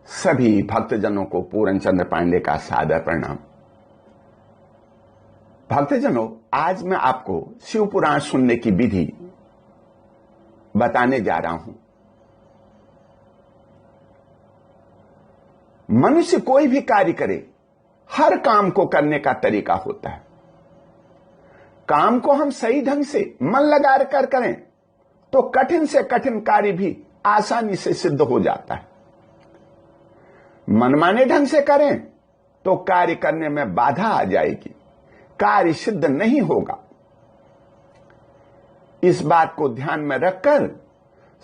सभी भक्तजनों को पूरन चंद्र पांडे का सादर प्रणाम। भक्तजनों, आज मैं आपको शिव पुराण सुनने की विधि बताने जा रहा हूं। मनुष्य कोई भी कार्य करे, हर काम को करने का तरीका होता है। काम को हम सही ढंग से मन लगा कर करें तो कठिन से कठिन कार्य भी आसानी से सिद्ध हो जाता है। मनमाने ढंग से करें तो कार्य करने में बाधा आ जाएगी, कार्य सिद्ध नहीं होगा। इस बात को ध्यान में रखकर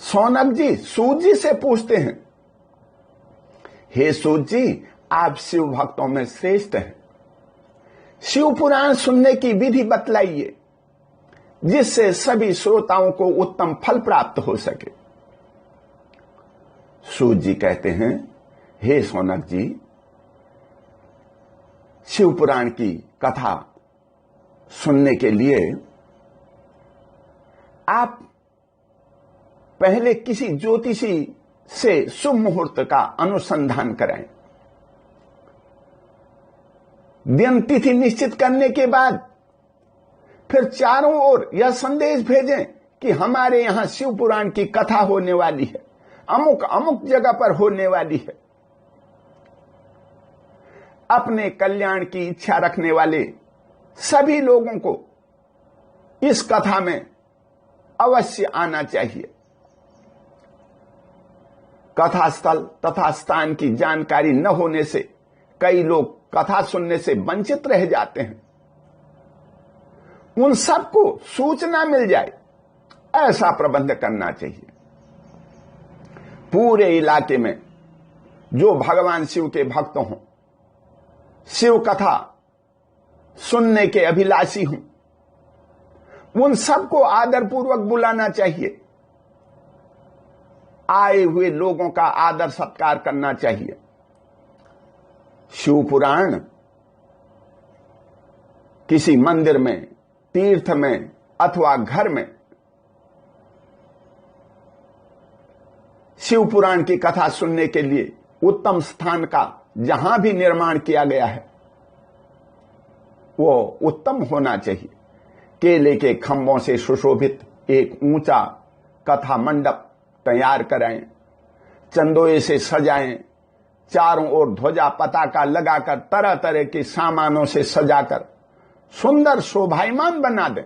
सौनक जी सूत जी से पूछते हैं, हे सूत जी, आप शिव भक्तों में श्रेष्ठ हैं, शिव पुराण सुनने की विधि बतलाइए जिससे सभी श्रोताओं को उत्तम फल प्राप्त हो सके। सूत जी कहते हैं, हे सौनक जी, शिव पुराण की कथा सुनने के लिए आप पहले किसी ज्योतिषी से शुभ मुहूर्त का अनुसंधान कराएं। दिन तिथि निश्चित करने के बाद फिर चारों ओर यह संदेश भेजें कि हमारे यहां शिव पुराण की कथा होने वाली है, अमुक अमुक जगह पर होने वाली है। अपने कल्याण की इच्छा रखने वाले सभी लोगों को इस कथा में अवश्य आना चाहिए। कथा स्थल तथा स्थान की जानकारी न होने से कई लोग कथा सुनने से वंचित रह जाते हैं। उन सबको सूचना मिल जाए, ऐसा प्रबंध करना चाहिए। पूरे इलाके में जो भगवान शिव के भक्त हों, शिव कथा सुनने के अभिलाषी हों, उन सबको आदरपूर्वक बुलाना चाहिए। आए हुए लोगों का आदर सत्कार करना चाहिए। शिव पुराण किसी मंदिर में, तीर्थ में अथवा घर में शिव पुराण की कथा सुनने के लिए उत्तम स्थान का जहां भी निर्माण किया गया है वो उत्तम होना चाहिए। केले के खंभों से सुशोभित एक ऊंचा कथा मंडप तैयार कराएं, चंदोए से सजाएं, चारों ओर ध्वजा पताका लगाकर तरह तरह के सामानों से सजाकर सुंदर शोभायमान बना दें।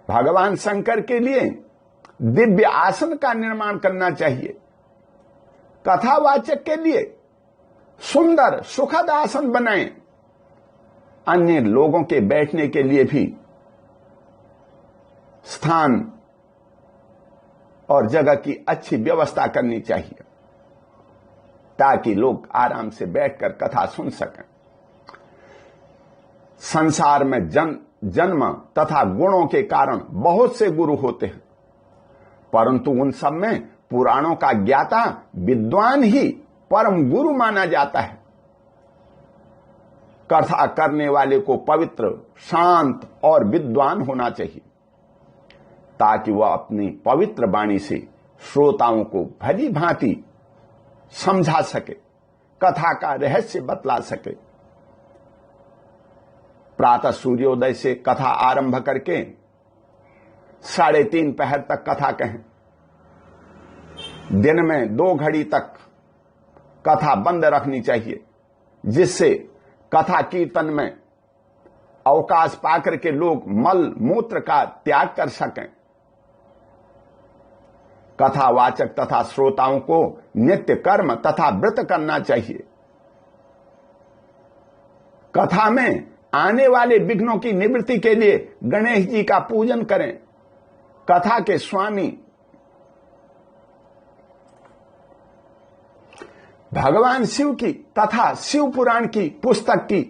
भगवान शंकर के लिए दिव्य आसन का निर्माण करना चाहिए। कथावाचक के लिए सुंदर सुखद आसन बनाएं। अन्य लोगों के बैठने के लिए भी स्थान और जगह की अच्छी व्यवस्था करनी चाहिए ताकि लोग आराम से बैठकर कथा सुन सकें। संसार में जन्म तथा गुणों के कारण बहुत से गुरु होते हैं, परंतु उन सब में पुराणों का ज्ञाता विद्वान ही परम गुरु माना जाता है। कथा करने वाले को पवित्र, शांत और विद्वान होना चाहिए ताकि वह अपनी पवित्र वाणी से श्रोताओं को भली भांति समझा सके, कथा का रहस्य बतला सके। प्रातः सूर्योदय से कथा आरंभ करके 3:30 पहर तक कथा कहें। दिन में 2 घड़ी तक कथा बंद रखनी चाहिए जिससे कथा कीर्तन में अवकाश पाकर के लोग मल मूत्र का त्याग कर सकें। कथावाचक तथा श्रोताओं को नित्य कर्म तथा व्रत करना चाहिए। कथा में आने वाले विघ्नों की निवृत्ति के लिए गणेश जी का पूजन करें। कथा के स्वामी भगवान शिव की तथा शिव पुराण की पुस्तक की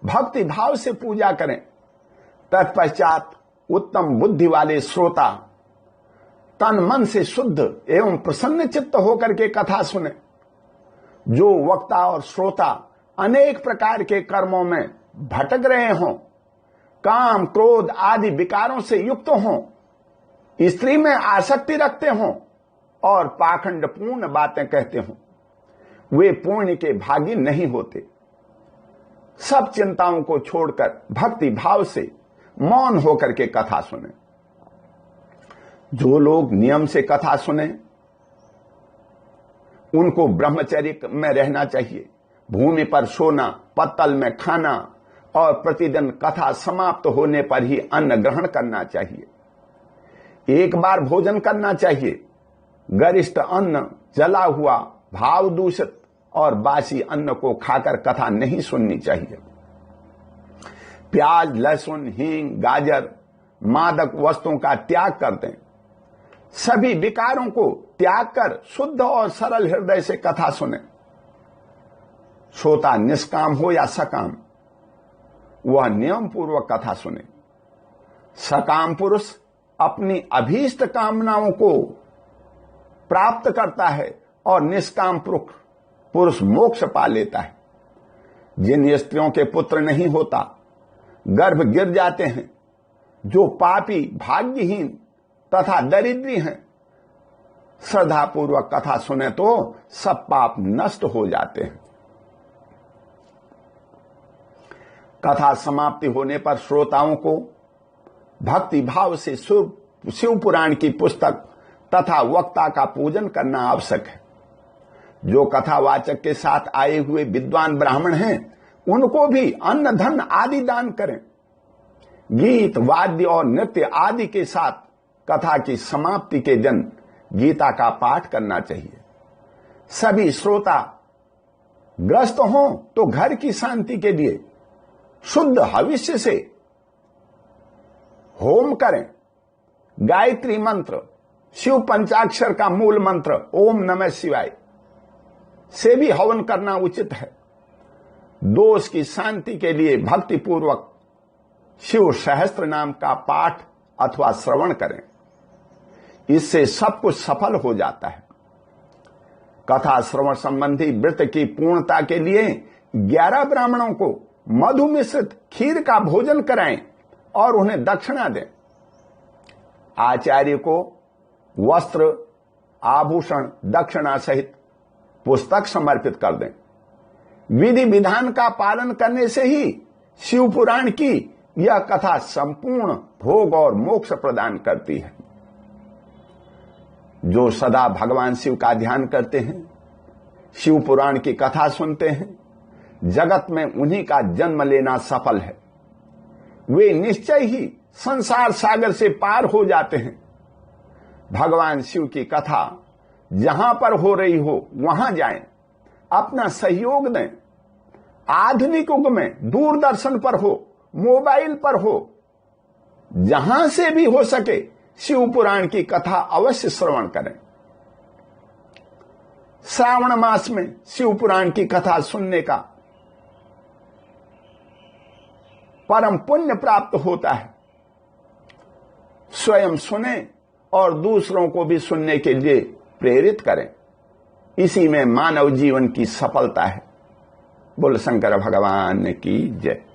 भक्ति भाव से पूजा करें। तत्पश्चात उत्तम बुद्धि वाले श्रोता तन मन से शुद्ध एवं प्रसन्न चित्त होकर के कथा सुने। जो वक्ता और श्रोता अनेक प्रकार के कर्मों में भटक रहे हों, काम क्रोध आदि विकारों से युक्त हों, स्त्री में आसक्ति रखते हों और पाखंडपूर्ण बातें कहते हों, वे पुण्य के भागी नहीं होते। सब चिंताओं को छोड़कर भक्ति भाव से मौन होकर के कथा सुने। जो लोग नियम से कथा सुने उनको ब्रह्मचर्य में रहना चाहिए। भूमि पर सोना, पत्तल में खाना और प्रतिदिन कथा समाप्त होने पर ही अन्न ग्रहण करना चाहिए। एक बार भोजन करना चाहिए। गरिष्ठ अन्न, जला हुआ, भाव दूषित और बासी अन्न को खाकर कथा नहीं सुननी चाहिए। प्याज, लहसुन, हींग, गाजर, मादक वस्तुओं का त्याग कर दें। सभी विकारों को त्याग कर शुद्ध और सरल हृदय से कथा सुने। श्रोता निष्काम हो या सकाम, वह नियम पूर्वक कथा सुने। सकाम पुरुष अपनी अभीष्ट कामनाओं को प्राप्त करता है और निष्काम पुरुष मोक्ष पा लेता है। जिन स्त्रियों के पुत्र नहीं होता, गर्भ गिर जाते हैं, जो पापी, भाग्यहीन तथा दरिद्री हैं, श्रद्धापूर्वक कथा सुने तो सब पाप नष्ट हो जाते हैं। कथा समाप्ति होने पर श्रोताओं को भक्ति भाव से शिव पुराण की पुस्तक तथा वक्ता का पूजन करना आवश्यक है। जो कथावाचक के साथ आए हुए विद्वान ब्राह्मण हैं, उनको भी अन्न, धन आदि दान करें। गीत, वाद्य और नृत्य आदि के साथ कथा की समाप्ति के दिन गीता का पाठ करना चाहिए। सभी श्रोता ग्रस्त हों तो घर की शांति के लिए शुद्ध हविष्य से होम करें। गायत्री मंत्र, शिव पंचाक्षर का मूल मंत्र ओम नमः शिवाय से भी हवन करना उचित है। दोष की शांति के लिए भक्ति पूर्वक शिव सहस्त्र नाम का पाठ अथवा श्रवण करें। इससे सब कुछ सफल हो जाता है। कथा श्रवण संबंधी व्रत की पूर्णता के लिए 11 ब्राह्मणों को मधु मिश्रित खीर का भोजन कराएं और उन्हें दक्षिणा दें। आचार्य को वस्त्र, आभूषण, दक्षिणा सहित पुस्तक समर्पित कर दें। विधि विधान का पालन करने से ही शिव पुराण की यह कथा संपूर्ण भोग और मोक्ष प्रदान करती है। जो सदा भगवान शिव का ध्यान करते हैं, शिव पुराण की कथा सुनते हैं, जगत में उन्हीं का जन्म लेना सफल है। वे निश्चय ही संसार सागर से पार हो जाते हैं। भगवान शिव की कथा जहां पर हो रही हो वहां जाएं, अपना सहयोग दें। आधुनिक युग में दूरदर्शन पर हो, मोबाइल पर हो, जहां से भी हो सके शिव पुराण की कथा अवश्य श्रवण करें। श्रावण मास में शिव पुराण की कथा सुनने का परम पुण्य प्राप्त होता है। स्वयं सुने और दूसरों को भी सुनने के लिए प्रेरित करें। इसी में मानव जीवन की सफलता है। बोल शंकर भगवान की जय।